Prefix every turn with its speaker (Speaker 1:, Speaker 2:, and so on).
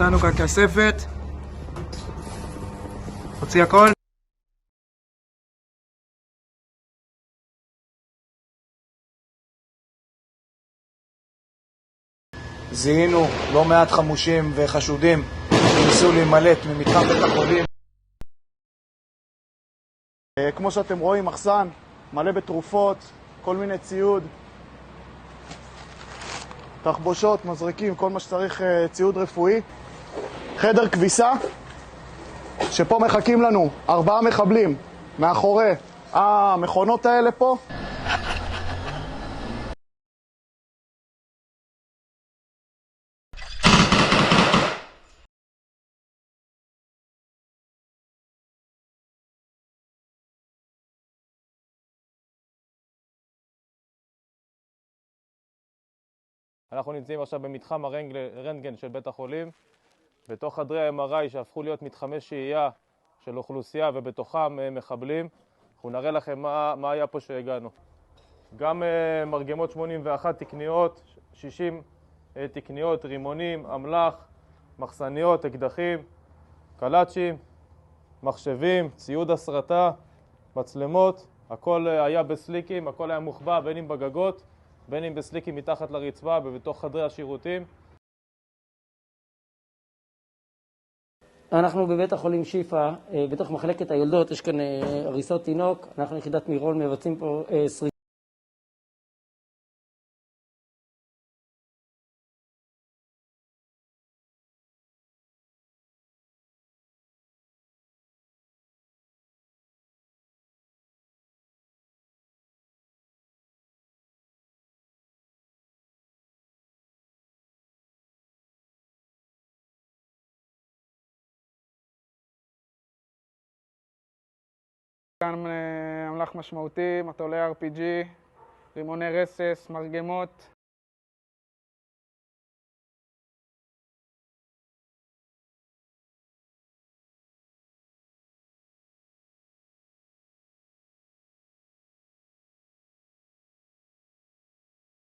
Speaker 1: מצאנו כאן כספת. הוציא הכל. זיהינו לא מעט חמושים וחשודים שניסו להימלט ממתחם בית החולים. כמו שאתם רואים, מחסן מלא בתרופות, כל מיני ציוד, תחבושות, מזרקים, כל מה שצריך, ציוד רפואי. חדר כביסה, שפה מחכים לנו 4 מחבלים מאחורי המכונות האלה פה.
Speaker 2: אנחנו נמצאים עכשיו במתחם הרנטגן של בית החולים, בתוך חדרי ה-MRI שהפכו להיות מתחמי שהייה של אוכלוסייה ובתוכם מחבלים. אנחנו נראה לכם מה היה פה שהגענו. גם מרגמות 81 תקניות, 60 תקניות, רימונים, אמל"ח, מחסניות, אקדחים, קלאצ'ים, מחשבים, ציוד הסרטה, מצלמות. הכל היה בסליקים, הכל היה מוחבא, בין אם בגגות, בין אם בסליקים מתחת לרצפה ובתוך חדרי השירותים.
Speaker 3: אנחנו בבית החולים שיפה, בתוך מחלקת היולדות, יש כאן הריסות תינוק. אנחנו יחידת מירון מבצעים פה שריטה.
Speaker 4: כאן אמל"ח משמעותי, מטולי RPG, רימוני רסס, מרגמות,